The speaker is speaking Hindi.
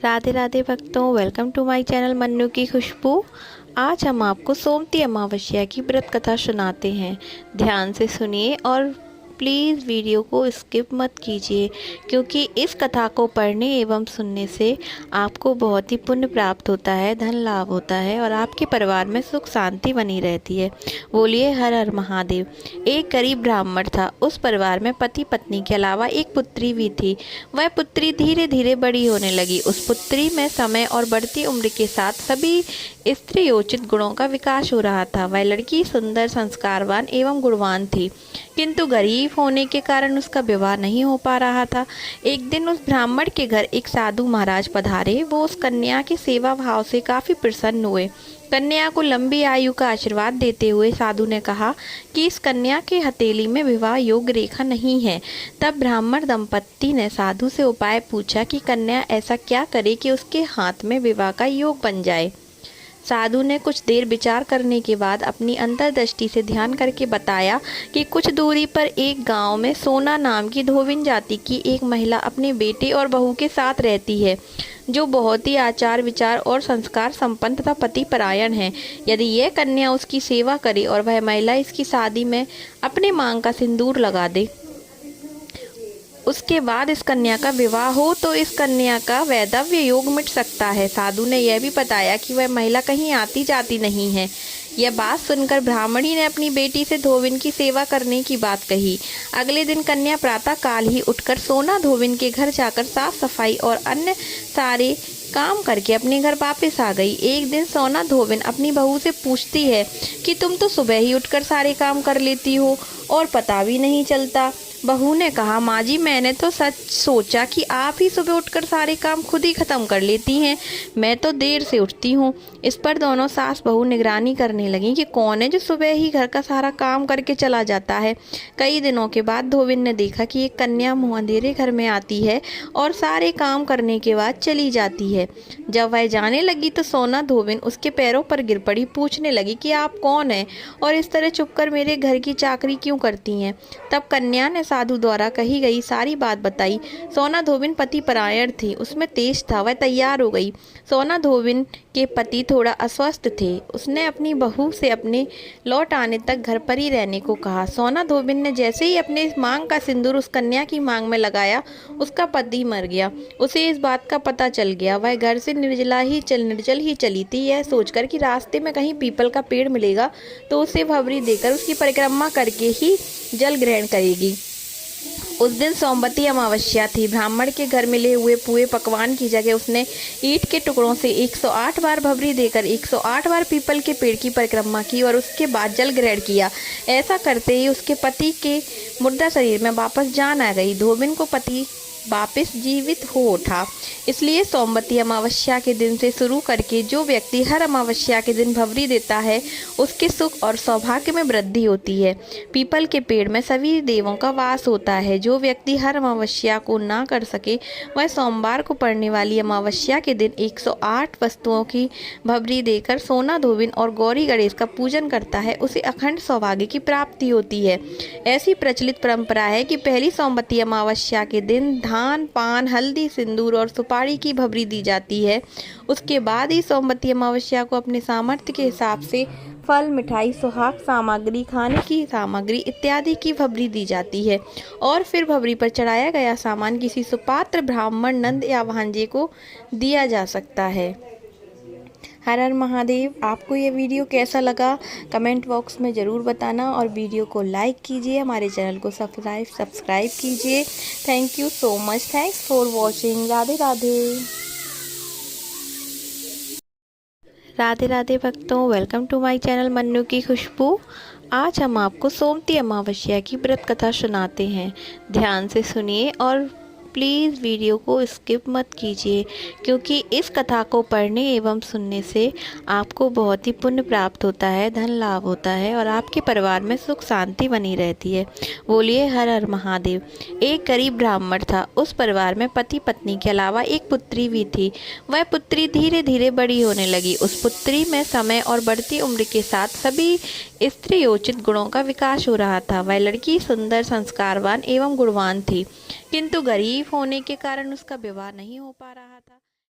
राधे राधे भक्तों, welcome to my channel Mannu की खुशबू। आज हम आपको सोमती अमावस्या की व्रत कथा सुनाते हैं। ध्यान से सुनिए और प्लीज़ वीडियो को स्किप मत कीजिए, क्योंकि इस कथा को पढ़ने एवं सुनने से आपको बहुत ही पुण्य प्राप्त होता है, धन लाभ होता है और आपके परिवार में सुख शांति बनी रहती है। बोलिए हर हर महादेव। एक गरीब ब्राह्मण था। उस परिवार में पति पत्नी के अलावा एक पुत्री भी थी। वह पुत्री धीरे धीरे बड़ी होने लगी। उस पुत्री में समय और बढ़ती उम्र के साथ सभी स्त्रीयोचित गुणों का विकास हो रहा था। वह लड़की सुंदर, संस्कारवान एवं गुणवान थी, किंतु गरीब होने के कारण उसका विवाह नहीं हो पा रहा था। एक दिन उस ब्राह्मण के घर एक साधु महाराज पधारे। वो उस कन्या के सेवा भाव से काफी प्रसन्न हुए। कन्या को लंबी आयु का आशीर्वाद देते हुए साधु ने कहा कि इस कन्या के हथेली में विवाह योग्य रेखा नहीं है। तब ब्राह्मण दंपत्ति ने साधु से उपाय पूछा कि कन्या ऐसा क्या करे कि उसके हाथ में विवाह का योग बन जाए। साधु ने कुछ देर विचार करने के बाद अपनी अंतर्दृष्टि से ध्यान करके बताया कि कुछ दूरी पर एक गांव में सोना नाम की धोबिन जाति की एक महिला अपने बेटे और बहू के साथ रहती है, जो बहुत ही आचार विचार और संस्कार संपन्न तथा पति परायण है। यदि यह कन्या उसकी सेवा करे और वह महिला इसकी शादी में अपने मांग का सिंदूर लगा दे, उसके बाद इस कन्या का विवाह हो तो इस कन्या का वैधव्य योग मिट सकता है। साधु ने यह भी बताया कि वह महिला कहीं आती जाती नहीं है। यह बात सुनकर ब्राह्मणी ने अपनी बेटी से धोबिन की सेवा करने की बात कही। अगले दिन कन्या प्रातः काल ही उठकर सोना धोबिन के घर जाकर साफ सफाई और अन्य सारे काम करके अपने घर वापस आ गई। एक दिन सोना धोबिन अपनी बहू से पूछती है कि तुम तो सुबह ही उठकर सारे काम कर लेती हो और पता भी नहीं चलता। बहू ने कहा, माँ जी, मैंने तो सच सोचा कि आप ही सुबह उठकर सारे काम खुद ही खत्म कर लेती हैं। मैं तो देर से उठती हूँ। इस पर दोनों सास बहू निगरानी करने लगी कि कौन है जो सुबह ही घर का सारा काम करके चला जाता है। कई दिनों के बाद धोबिन ने देखा कि एक कन्या मुँह अंधेरे घर में आती है और सारे काम करने के बाद चली जाती है। जब वह जाने लगी तो सोना धोबिन उसके पैरों पर गिर पड़ी। पूछने लगी कि आप कौन हैं और इस तरह चुपकर मेरे घर की चाकरी क्यों करती हैं। तब कन्या ने साधु द्वारा कही गई सारी बात बताई। सोना धोबिन पति परायण थी, उसमें तेज था। वह तैयार हो गई। सोना धोबिन के पति थोड़ा अस्वस्थ थे। उसने अपनी बहू से अपने लौट आने तक घर पर ही रहने को कहा। सोना धोबिन ने जैसे ही अपने मांग का सिंदूर उस कन्या की मांग में लगाया, उसका पति मर गया। उसे इस बात का पता चल गया। वह घर से निर्जल ही चली थी, यह सोचकर कि रास्ते में कहीं पीपल का पेड़ मिलेगा तो उसे भवरी देकर उसकी परिक्रमा करके ही जल ग्रहण करेगी। उस दिन सोमवती अमावस्या थी। ब्राह्मण के घर मिले हुए पूरे पकवान की जगह उसने ईंट के टुकड़ों से 108 बार भवरी देकर 108 बार पीपल के पेड़ की परिक्रमा की और उसके बाद जल ग्रहण किया। ऐसा करते ही उसके पति के मुर्दा शरीर में वापस जान आ गई। धोबिन को पति वापस जीवित हो उठा। इसलिए सोमवती अमावस्या के दिन से शुरू करके जो व्यक्ति हर अमावस्या के दिन भवरी देता है, उसके सुख और सौभाग्य में वृद्धि होती है। पीपल के पेड़ में सभी देवों का वास होता है। जो व्यक्ति हर अमावस्या को ना कर सके, वह सोमवार को पड़ने वाली अमावस्या के दिन 108 वस्तुओं की भवरी देकर सोना धोबिन और गौरी गणेश का पूजन करता है, उसे अखंड सौभाग्य की प्राप्ति होती है। ऐसी प्रचलित परंपरा है कि पहली सोमवती अमावस्या के दिन धान, पान, हल्दी, सिंदूर और सुपारी की भवरी दी जाती है। उसके बाद ही सोमवती अमावस्या को अपने सामर्थ्य के हिसाब से फल, मिठाई, सुहाग सामग्री, खाने की सामग्री इत्यादि की भवरी दी जाती है और फिर भवरी पर चढ़ाया गया सामान किसी सुपात्र ब्राह्मण, नंद या भांजे को दिया जा सकता है। हर हर महादेव। आपको ये वीडियो कैसा लगा कमेंट बॉक्स में ज़रूर बताना और वीडियो को लाइक कीजिए, हमारे चैनल को सब्सक्राइब कीजिए। Thank you so much. Thanks for watching. Radhe Radhe. Radhe Radhe भक्तों, welcome to my channel Mannu की खुशबू। आज हम आपको सोमती अमावस्या की व्रत कथा सुनाते हैं। ध्यान से सुनिए और प्लीज़ वीडियो को स्किप मत कीजिए, क्योंकि इस कथा को पढ़ने एवं सुनने से आपको बहुत ही पुण्य प्राप्त होता है, धन लाभ होता है और आपके परिवार में सुख शांति बनी रहती है। बोलिए हर हर महादेव। एक गरीब ब्राह्मण था। उस परिवार में पति पत्नी के अलावा एक पुत्री भी थी। वह पुत्री धीरे धीरे बड़ी होने लगी। उस पुत्री में समय और बढ़ती उम्र के साथ सभी स्त्रीयोचित गुणों का विकास हो रहा था। वह लड़की सुंदर, संस्कारवान एवं गुणवान थी, किंतु गरीब होने के कारण उसका विवाह नहीं हो पा रहा था।